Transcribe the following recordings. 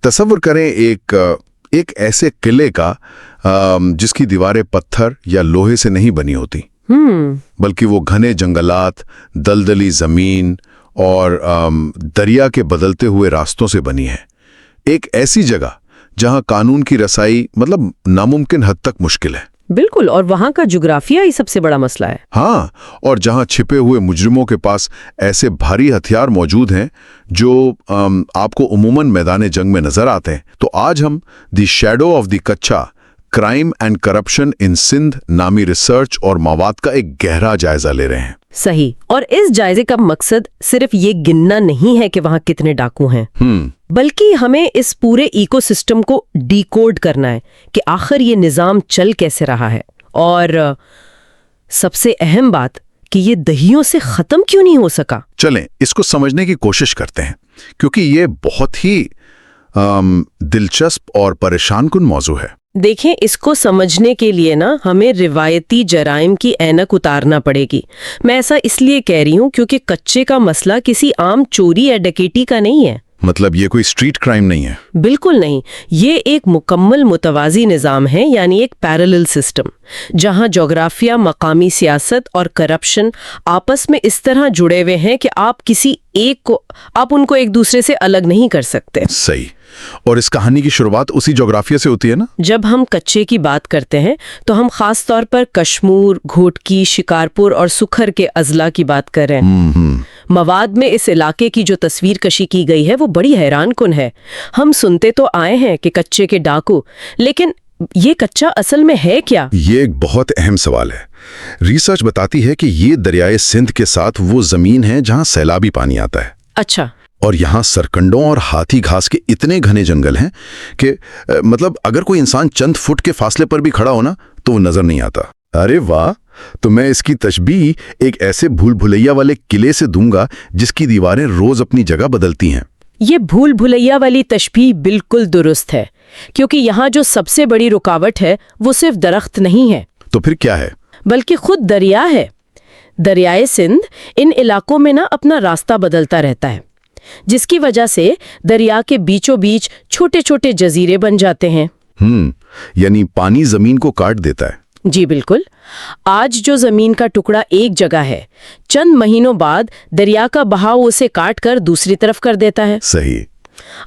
تصور کریں ایک ایسے قلعے کا جس کی دیواریں پتھر یا لوہے سے نہیں بنی ہوتی، بلکہ وہ گھنے جنگلات، دلدلی زمین اور دریا کے بدلتے ہوئے راستوں سے بنی ہے۔ ایک ایسی جگہ جہاں قانون کی رسائی ناممکن حد تک مشکل ہے۔ بالکل، اور وہاں کا جغرافیہ ہی سب سے بڑا مسئلہ ہے۔ ہاں، اور جہاں چھپے ہوئے مجرموں کے پاس ایسے بھاری ہتھیار موجود ہیں جو آپ کو عموماً میدان جنگ میں نظر آتے ہیں۔ تو آج ہم دی شیڈو آف دی کچا، کرائم اینڈ کرپشن ان سندھ نامی ریسرچ اور مواد کا ایک گہرا جائزہ لے رہے ہیں۔ صحیح، اور اس جائزے کا مقصد صرف یہ گننا نہیں ہے کہ وہاں کتنے ڈاکو ہیں، بلکہ ہمیں اس پورے ایکو سسٹم کو ڈی کوڈ کرنا ہے کہ آخر یہ نظام چل کیسے رہا ہے، اور سب سے اہم بات کہ یہ دہیوں سے ختم کیوں نہیں ہو سکا۔ چلیں اس کو سمجھنے کی کوشش کرتے ہیں، کیونکہ یہ بہت ہی دلچسپ اور پریشان کن موضوع ہے۔ دیکھیں، اس کو سمجھنے کے لیے ہمیں روایتی جرائم کی اینک اتارنا پڑے گی۔ میں ایسا اس لیے کہہ رہی ہوں کیونکہ کچے کا مسئلہ کسی عام چوری یا ڈکیتی کا نہیں ہے۔ مطلب یہ کوئی اسٹریٹ کرائم نہیں ہے؟ بالکل نہیں، یہ ایک مکمل متوازی نظام ہے، یعنی ایک پیرالل سسٹم، جہاں جغرافیہ، مقامی سیاست اور کرپشن آپس میں اس طرح جڑے ہوئے ہیں کہ آپ ان کو ایک دوسرے سے الگ نہیں کر سکتے۔ صحیح، اور اس کہانی کی شروعات اسی جغرافیہ سے ہوتی ہے نا؟ جب ہم کچے کی بات کرتے ہیں تو ہم خاص طور پر کشمور، گھوٹکی، شکارپور اور سکھر کے اضلاع کی بات کر رہے ہیں۔ مواد میں اس علاقے کی جو تصویر کشی کی گئی ہے وہ بڑی حیران کن ہے۔ ہم سنتے تو آئے ہیں کہ کچے کے ڈاکو، لیکن یہ کچا اصل میں ہے کیا؟ یہ ایک بہت اہم سوال ہے۔ ریسرچ بتاتی ہے کہ یہ دریائے سندھ کے ساتھ وہ زمین ہے جہاں سیلابی پانی آتا ہے۔ اچھا۔ اور یہاں سرکنڈوں اور ہاتھی گھاس کے اتنے گھنے جنگل ہیں کہ اگر کوئی انسان چند فٹ کے فاصلے پر بھی کھڑا ہو نا تو وہ نظر نہیں آتا۔ ارے واہ! تو میں اس کی تشبیہ ایک ایسے بھول بھلیا والے قلعے سے دوں گا جس کی دیواریں روز اپنی جگہ بدلتی ہیں۔ یہ بھول بھلیا والی تشبیہ بالکل درست ہے، کیونکہ یہاں جو سب سے بڑی رکاوٹ ہے وہ صرف درخت نہیں ہے۔ تو پھر کیا ہے؟ بلکہ خود دریا ہے۔ دریائے سندھ ان علاقوں میں اپنا راستہ بدلتا رہتا ہے، جس کی وجہ سے دریا کے بیچوں بیچ چھوٹے چھوٹے جزیرے بن جاتے ہیں۔ یعنی پانی زمین کو کاٹ دیتا ہے۔ جی بالکل۔ آج جو زمین کا ٹکڑا ایک جگہ ہے، چند مہینوں بعد دریا کا بہاؤ اسے کاٹ کر دوسری طرف کر دیتا ہے۔ صحیح۔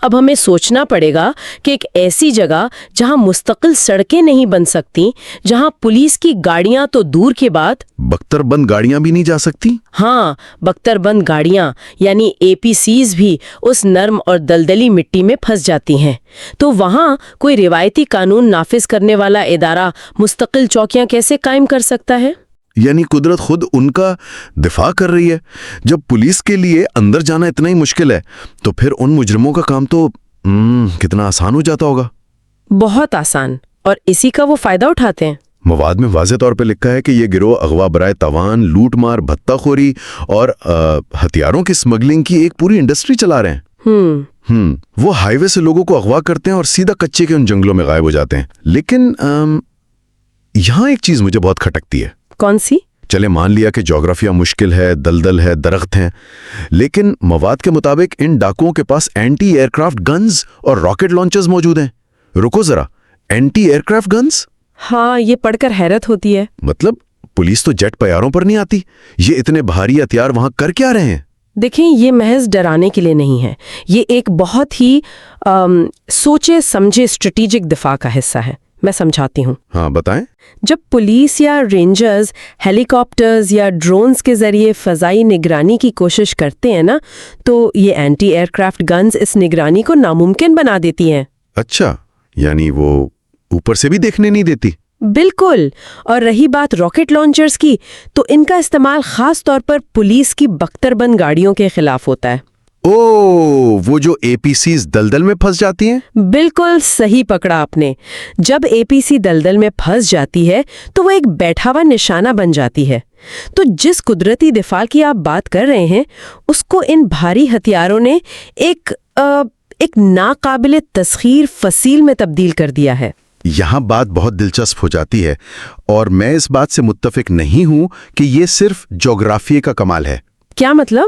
اب ہمیں سوچنا پڑے گا کہ ایک ایسی جگہ جہاں مستقل سڑکیں نہیں بن سکتی، جہاں پولیس کی گاڑیاں تو دور کے بعد بختر بند گاڑیاں بھی نہیں جا سکتی۔ ہاں، بختر بند گاڑیاں یعنی APCs بھی اس نرم اور دلدلی مٹی میں پھنس جاتی ہیں، تو وہاں کوئی روایتی قانون نافذ کرنے والا ادارہ مستقل چوکیاں کیسے قائم کر سکتا ہے؟ یعنی قدرت خود ان کا دفاع کر رہی ہے۔ جب پولیس کے لیے اندر جانا اتنا ہی مشکل ہے تو پھر ان مجرموں کا کام تو کتنا آسان ہو جاتا ہوگا۔ بہت آسان، اور اسی کا وہ فائدہ اٹھاتے ہیں۔ مواد میں واضح طور پہ لکھا ہے کہ یہ گروہ اغوا برائے تاوان، لوٹ مار، بھتہ خوری اور ہتھیاروں کی سمگلنگ کی ایک پوری انڈسٹری چلا رہے ہیں۔ وہ ہائی وے سے لوگوں کو اغوا کرتے ہیں اور سیدھا کچے کے ان جنگلوں میں غائب ہو جاتے ہیں۔ لیکن یہاں ایک چیز مجھے بہت کھٹکتی ہے۔ کون سی؟ چلے مان لیا کہ جغرافیہ مشکل ہے، دلدل ہے، درخت ہیں، لیکن مواد کے مطابق ان ڈاکوؤں کے پاس اینٹی ایئر کرافٹ گنز اور راکٹ لانچرز موجود ہیں۔ رکو ذرا، اینٹی ایئر کرافٹ گنز؟ ہاں، یہ پڑھ کر حیرت ہوتی ہے۔ مطلب پولیس تو جیٹ پیاروں پر نہیں آتی، یہ اتنے بھاری ہتھیار وہاں کر کیا رہے ہیں؟ دیکھیں، یہ محض ڈرانے کے لیے نہیں ہے، یہ ایک بہت ہی سوچے سمجھے اسٹریٹجک دفاع کا حصہ ہے۔ میں سمجھاتی ہوں۔ ہاں بتائیں۔ جب پولیس یا رینجرز ہیلی کاپٹرز یا ڈرونز کے ذریعے فضائی نگرانی کی کوشش کرتے ہیں تو یہ اینٹی ایئر کرافٹ گنز اس نگرانی کو ناممکن بنا دیتی ہیں۔ اچھا، یعنی وہ اوپر سے بھی دیکھنے نہیں دیتی؟ بالکل۔ اور رہی بات راکٹ لانچرز کی، تو ان کا استعمال خاص طور پر پولیس کی بختر بند گاڑیوں کے خلاف ہوتا ہے۔ وہ جو APCs دلدل میں پھنس جاتی ہیں؟ بالکل صحیح پکڑا آپ نے۔ جب APC دلدل میں پھنس جاتی ہے تو وہ ایک بیٹھا ہوا نشانہ بن جاتی ہے۔ تو جس قدرتی دفاع کی آپ بات کر رہے ہیں، اس کو ان بھاری ہتھیاروں نے ایک ناقابل تسخیر فصیل میں تبدیل کر دیا ہے۔ یہاں بات بہت دلچسپ ہو جاتی ہے، اور میں اس بات سے متفق نہیں ہوں کہ یہ صرف جغرافیے کا کمال ہے۔ کیا مطلب؟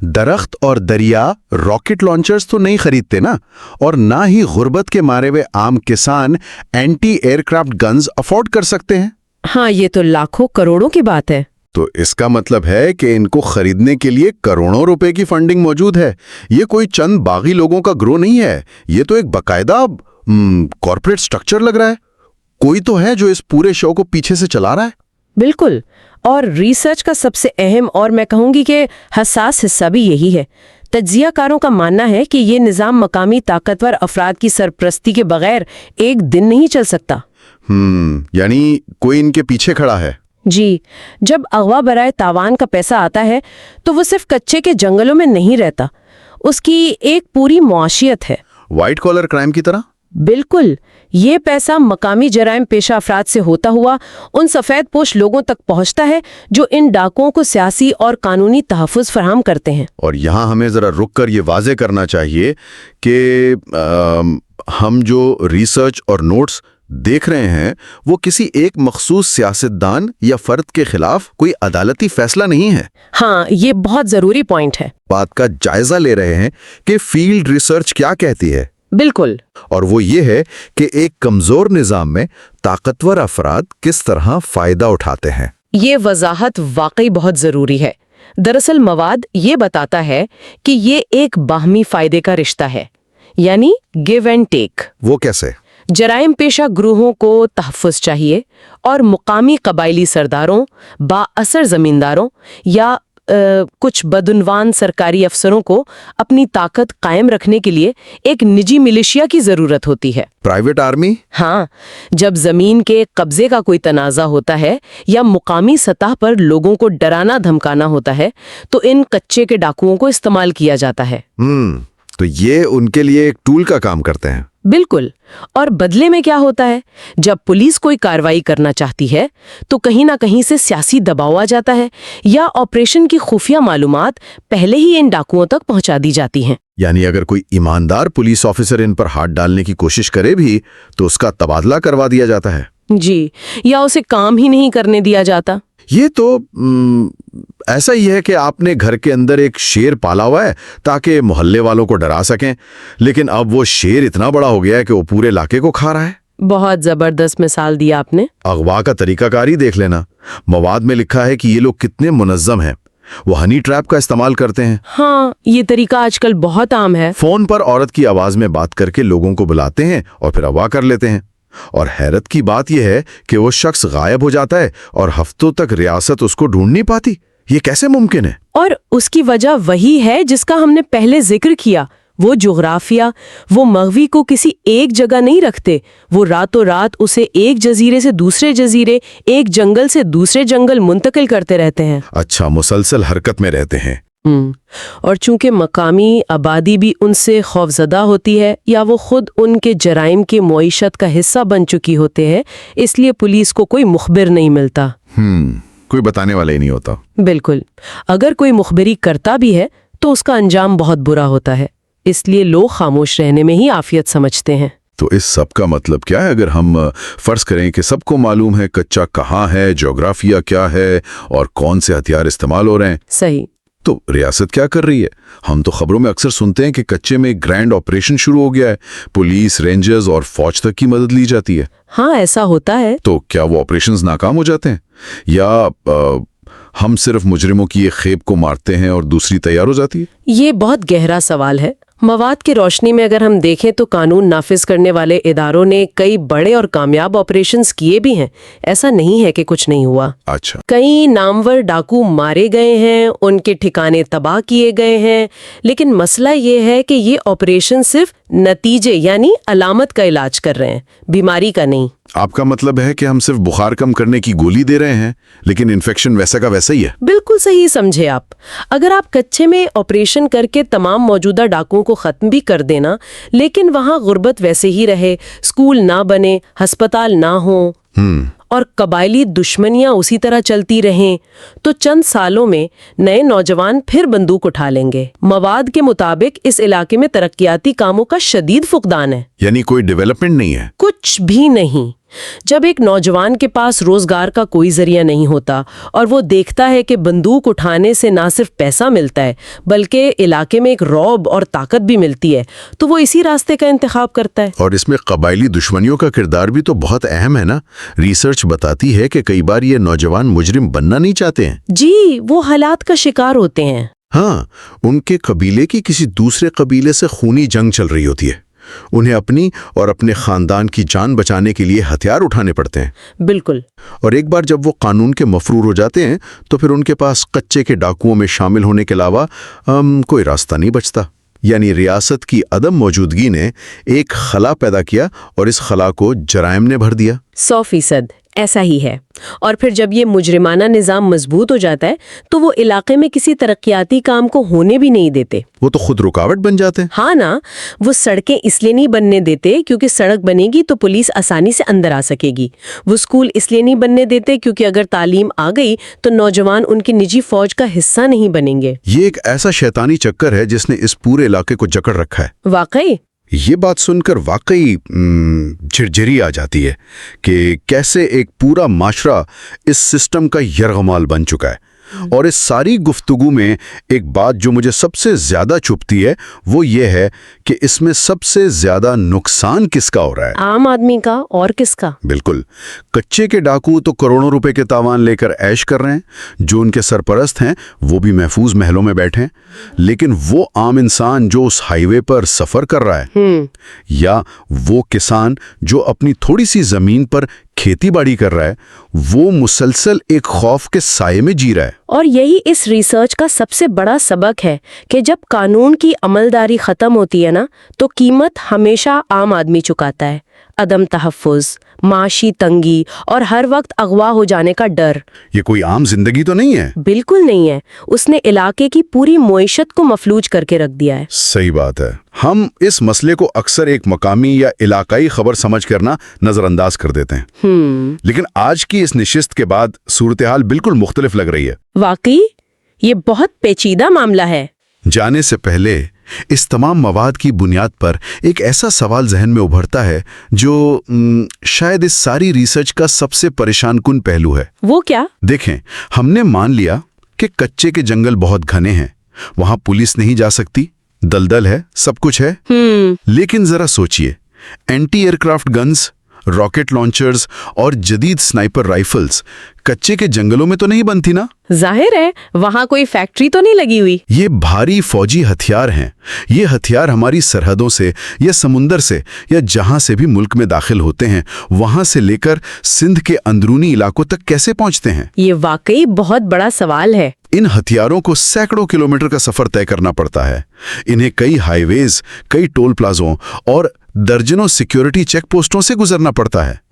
درخت اور دریا راکٹ لانچرز تو نہیں خریدتے نا، اور نہ ہی غربت کے مارے ہوئے عام کسان anti year craft guns afford کر سکتے ہیں۔ ہاں، یہ تو لاکھوں کروڑوں کی بات ہے۔ تو اس کا مطلب ہے کہ ان کو خریدنے کے لیے کروڑوں روپے کی فنڈنگ موجود ہے۔ یہ کوئی چند باغی لوگوں کا گروہ نہیں ہے، یہ تو ایک باقاعدہ کارپوریٹ سٹرکچر لگ رہا ہے۔ کوئی تو ہے جو اس پورے شو کو پیچھے سے چلا رہا ہے۔ بالکل، اور ریسرچ کا سب سے اہم اور میں کہوں گی کہ حساس حصہ بھی یہی ہے۔ تجزیہ کاروں کا ماننا ہے کہ یہ نظام مقامی طاقتور افراد کی سرپرستی کے بغیر ایک دن نہیں چل سکتا۔ یعنی کوئی ان کے پیچھے کھڑا ہے۔ جی، جب اغوا برائے تاوان کا پیسہ آتا ہے تو وہ صرف کچے کے جنگلوں میں نہیں رہتا، اس کی ایک پوری معاشیت ہے۔ وائٹ کالر کرائم کی طرح؟ بالکل، یہ پیسہ مقامی جرائم پیشہ افراد سے ہوتا ہوا ان سفید پوش لوگوں تک پہنچتا ہے جو ان ڈاکوؤں کو سیاسی اور قانونی تحفظ فراہم کرتے ہیں۔ اور یہاں ہمیں ذرا رک کر یہ واضح کرنا چاہیے کہ ہم جو ریسرچ اور نوٹس دیکھ رہے ہیں وہ کسی ایک مخصوص سیاستدان یا فرد کے خلاف کوئی عدالتی فیصلہ نہیں ہے۔ ہاں، یہ بہت ضروری پوائنٹ ہے۔ بات کا جائزہ لے رہے ہیں کہ فیلڈ ریسرچ کیا کہتی ہے۔ بالکل، اور وہ یہ ہے کہ ایک کمزور نظام میں طاقتور افراد کس طرح فائدہ اٹھاتے ہیں۔ یہ وضاحت واقعی بہت ضروری ہے۔ دراصل مواد یہ بتاتا ہے کہ یہ ایک باہمی فائدے کا رشتہ ہے، یعنی گیو اینڈ ٹیک۔ وہ کیسے؟ جرائم پیشہ گروہوں کو تحفظ چاہیے اور مقامی قبائلی سرداروں، با اثر زمینداروں یا کچھ بدعنوان سرکاری افسروں کو اپنی طاقت قائم رکھنے کے لیے ایک نجی ملیشیا کی ضرورت ہوتی ہے۔ Private army? ہاں، جب زمین کے قبضے کا کوئی تنازع ہوتا ہے یا مقامی سطح پر لوگوں کو ڈرانا دھمکانا ہوتا ہے تو ان کچے کے ڈاکوؤں کو استعمال کیا جاتا ہے۔ تو یہ ان کے لیے ایک ٹول کا کام کرتے ہیں۔ بالکل، اور بدلے میں کیا ہوتا ہے؟ جب پولیس کوئی کارروائی کرنا چاہتی ہے تو کہیں نہ کہیں سے سیاسی دباؤ آ جاتا ہے یا آپریشن کی خفیہ معلومات پہلے ہی ان ڈاکوؤں تک پہنچا دی جاتی ہیں۔ یعنی اگر کوئی ایماندار پولیس آفیسر ان پر ہاتھ ڈالنے کی کوشش کرے بھی تو اس کا تبادلہ کروا دیا جاتا ہے۔ جی، یا اسے کام ہی نہیں کرنے دیا جاتا۔ یہ تو ایسا ہی ہے کہ آپ نے گھر کے اندر ایک شیر پالا ہوا ہے تاکہ محلے والوں کو ڈرا سکیں، لیکن اب وہ شیر اتنا بڑا ہو گیا ہے کہ وہ پورے علاقے کو کھا رہا ہے۔ بہت زبردست مثال دی آپ نے۔ اغوا کا طریقہ کاری دیکھ لینا۔ مواد میں لکھا ہے کہ یہ لوگ کتنے منظم ہیں۔ وہ ہنی ٹریپ کا استعمال کرتے ہیں۔ ہاں، یہ طریقہ آج کل بہت عام ہے۔ فون پر عورت کی آواز میں بات کر کے لوگوں کو بلاتے ہیں اور پھر اغوا کر لیتے ہیں۔ اور حیرت کی بات یہ ہے کہ وہ شخص غائب ہو جاتا ہے اور ہفتوں تک ریاست اس کو ڈھونڈ نہیں پاتی۔ یہ کیسے ممکن ہے؟ اور اس کی وجہ وہی ہے جس کا ہم نے پہلے ذکر کیا، وہ جغرافیہ۔ وہ مغوی کو کسی ایک جگہ نہیں رکھتے، وہ راتوں رات اسے ایک جزیرے سے دوسرے جزیرے، ایک جنگل سے دوسرے جنگل منتقل کرتے رہتے ہیں۔ اچھا، مسلسل حرکت میں رہتے ہیں۔ اور چونکہ مقامی آبادی بھی ان سے خوفزدہ ہوتی ہے یا وہ خود ان کے جرائم کی معیشت کا حصہ بن چکی ہوتے ہیں، اس لیے پولیس کو کوئی مخبر نہیں ملتا۔ کوئی بتانے والا ہی نہیں ہوتا۔ بالکل، اگر کوئی مخبری کرتا بھی ہے تو اس کا انجام بہت برا ہوتا ہے، اس لیے لوگ خاموش رہنے میں ہی عافیت سمجھتے ہیں۔ تو اس سب کا مطلب کیا ہے؟ اگر ہم فرض کریں کہ سب کو معلوم ہے کچا کہاں ہے، جغرافیہ کیا ہے اور کون سے ہتھیار استعمال ہو رہے ہیں، صحیح، تو ریاست کیا کر رہی ہے؟ ہم تو خبروں میں اکثر سنتے ہیں کہ کچے میں ایک گرینڈ آپریشن شروع ہو گیا ہے، پولیس، رینجرز اور فوج تک کی مدد لی جاتی ہے۔ ہاں، ایسا ہوتا ہے۔ تو کیا وہ آپریشنز ناکام ہو جاتے ہیں یا ہم صرف مجرموں کی ایک خیب کو مارتے ہیں اور دوسری تیار ہو جاتی ہے؟ یہ بہت گہرا سوال ہے۔ مواد کی روشنی میں اگر ہم دیکھیں تو قانون نافذ کرنے والے اداروں نے کئی بڑے اور کامیاب آپریشنز کیے بھی ہیں، ایسا نہیں ہے کہ کچھ نہیں ہوا۔ اچھا، کئی نامور ڈاکو مارے گئے ہیں، ان کے ٹھکانے تباہ کیے گئے ہیں، لیکن مسئلہ یہ ہے کہ یہ آپریشن صرف نتیجے یعنی علامت کا علاج کر رہے ہیں، بیماری کا نہیں۔ آپ کا مطلب ہے کہ ہم صرف بخار کم کرنے کی گولی دے رہے ہیں لیکن انفیکشن ویسا کا ویسا ہی ہے؟ بالکل صحیح سمجھے آپ۔ اگر آپ کچے میں آپریشن کر کے تمام موجودہ ڈاکوؤں کو ختم بھی کر دینا لیکن وہاں غربت ویسے ہی رہے، اسکول نہ بنے، ہسپتال نہ ہوں اور قبائلی دشمنیاں اسی طرح چلتی رہیں تو چند سالوں میں نئے نوجوان پھر بندوق اٹھا لیں گے۔ مواد کے مطابق اس علاقے میں ترقیاتی کاموں کا شدید فقدان ہے۔ یعنی کوئی ڈیولپمنٹ نہیں ہے؟ کچھ بھی نہیں۔ جب ایک نوجوان کے پاس روزگار کا کوئی ذریعہ نہیں ہوتا اور وہ دیکھتا ہے کہ بندوق اٹھانے سے نہ صرف پیسہ ملتا ہے بلکہ علاقے میں ایک رعب اور طاقت بھی ملتی ہے تو وہ اسی راستے کا انتخاب کرتا ہے۔ اور اس میں قبائلی دشمنیوں کا کردار بھی تو بہت اہم ہے نا۔ ریسرچ بتاتی ہے کہ کئی بار یہ نوجوان مجرم بننا نہیں چاہتے ہیں۔ جی، وہ حالات کا شکار ہوتے ہیں۔ ہاں، ان کے قبیلے کی کسی دوسرے قبیلے سے خونی جنگ چل رہی ہوتی ہے، انہیں اپنی اور اپنے خاندان کی جان بچانے کے لیے ہتھیار اٹھانے پڑتے ہیں۔ بالکل۔ اور ایک بار جب وہ قانون کے مفرور ہو جاتے ہیں تو پھر ان کے پاس کچے کے ڈاکوؤں میں شامل ہونے کے علاوہ کوئی راستہ نہیں بچتا۔ یعنی ریاست کی عدم موجودگی نے ایک خلا پیدا کیا اور اس خلا کو جرائم نے بھر دیا۔ 100% ایسا ہی ہے۔ اور پھر جب یہ مجرمانہ نظام مضبوط ہو جاتا ہے تو وہ علاقے میں کسی ترقیاتی کام کو ہونے بھی نہیں دیتے۔ وہ تو خود رکاوٹ بن جاتے ہیں۔ ہاں نا، وہ سڑکیں اس لیے نہیں بننے دیتے کیونکہ سڑک بنے گی تو پولیس آسانی سے اندر آ سکے گی۔ وہ سکول اس لیے نہیں بننے دیتے کیونکہ اگر تعلیم آ گئی تو نوجوان ان کی نجی فوج کا حصہ نہیں بنیں گے۔ یہ ایک ایسا شیطانی چکر ہے جس نے اس پورے علاقے کو جکڑ رکھا ہے۔ واقعی یہ بات سن کر واقعی جھرجھری آ جاتی ہے کہ کیسے ایک پورا معاشرہ اس سسٹم کا یرغمال بن چکا ہے۔ اور اس ساری گفتگو میں ایک بات جو مجھے سب سے زیادہ چبھتی ہے وہ یہ ہے کہ اس میں سب سے زیادہ نقصان کس کا ہو رہا ہے؟ عام آدمی کا، اور کس کا؟ بالکل۔ کچے کے ڈاکو تو کروڑوں روپے کے تاوان لے کر عیش کر رہے ہیں، جو ان کے سرپرست ہیں وہ بھی محفوظ محلوں میں بیٹھے ہیں، لیکن وہ عام انسان جو اس ہائی وے پر سفر کر رہا ہے، یا وہ کسان جو اپنی تھوڑی سی زمین پر کھیتی باڑی کر رہا ہے، وہ مسلسل ایک خوف کے سائے میں جی رہا ہے۔ اور یہی اس ریسرچ کا سب سے بڑا سبق ہے کہ جب قانون کی عملداری ختم ہوتی ہے نا تو قیمت ہمیشہ عام آدمی چکاتا ہے۔ عدم تحفظ، معاشی تنگی اور ہر وقت اغوا ہو جانے کا ڈر۔ یہ کوئی عام زندگی تو نہیں ہے۔ بالکل نہیں ہے۔ اس نے علاقے کی پوری معیشت کو مفلوج کر کے رکھ دیا ہے۔ صحیح بات ہے۔ ہم اس مسئلے کو اکثر ایک مقامی یا علاقائی خبر سمجھ کرنا نظر انداز کر دیتے ہیں، لیکن آج کی اس نشست کے بعد صورتحال بالکل مختلف لگ رہی ہے۔ واقعی یہ بہت پیچیدہ معاملہ ہے۔ جانے سے پہلے اس تمام مواد کی بنیاد پر ایک ایسا سوال ذہن میں ابھرتا ہے جو شاید اس ساری ریسرچ کا سب سے پریشان کن پہلو ہے۔ وہ کیا؟ دیکھیں، ہم نے مان لیا کہ کچے کے جنگل بہت گھنے ہیں، وہاں پولیس نہیں جا سکتی، دلدل ہے، سب کچھ ہے، لیکن ذرا سوچئے، anti year craft guns, rocket launchers اور جدید سنائپر رائفلز کچے کے جنگلوں میں تو نہیں بنتی نا؟ ظاہر ہے، وہاں کوئی فیکٹری تو نہیں لگی ہوئی۔ یہ بھاری فوجی ہتھیار ہیں۔ یہ ہتھیار ہماری سرحدوں سے یا سمندر سے یا جہاں سے بھی ملک میں داخل ہوتے ہیں وہاں سے لے کر سندھ کے اندرونی علاقوں تک کیسے پہنچتے ہیں؟ یہ واقعی بہت بڑا سوال ہے۔ ان ہتھیاروں کو سینکڑوں کلومیٹر کا سفر طے کرنا پڑتا ہے۔ انہیں کئی ہائی ویز، کئی ٹول پلازوں اور درجنوں سیکیورٹی چیک پوسٹوں سے گزرنا پڑتا ہے۔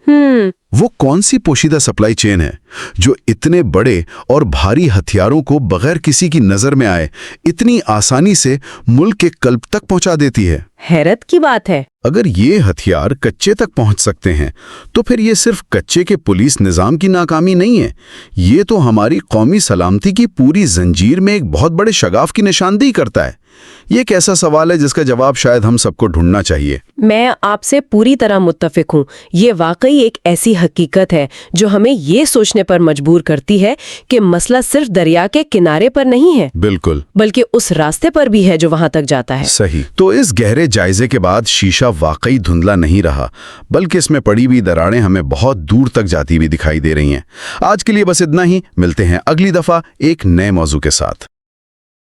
وہ کون سی پوشیدہ سپلائی چین ہے جو اتنے بڑے اور بھاری ہتھیاروں کو بغیر کسی کی نظر میں آئے اتنی آسانی سے ملک کے قلب تک پہنچا دیتی ہے؟ حیرت کی بات ہے۔ اگر یہ ہتھیار کچے تک پہنچ سکتے ہیں تو پھر یہ صرف کچے کے پولیس نظام کی ناکامی نہیں ہے، یہ تو ہماری قومی سلامتی کی پوری زنجیر میں ایک بہت بڑے شگاف کی نشاندہی کرتا ہے۔ یہ ایک ایسا سوال ہے جس کا جواب شاید ہم سب کو ڈھونڈنا چاہیے۔ میں آپ سے پوری طرح متفق ہوں۔ یہ واقعی ایک ایسی حقیقت ہے جو ہمیں یہ سوچنے پر مجبور کرتی ہے کہ مسئلہ صرف دریا کے کنارے پر نہیں ہے، بالکل، بلکہ اس راستے پر بھی ہے جو وہاں تک جاتا ہے۔ صحیح۔ تو اس گہرے جائزے کے بعد شیشہ واقعی دھندلا نہیں رہا، بلکہ اس میں پڑی ہوئی دراڑیں ہمیں بہت دور تک جاتی ہوئی دکھائی دے رہی ہیں۔ آج کے لیے بس اتنا ہی، ملتے ہیں اگلی دفعہ ایک نئے موضوع کے ساتھ۔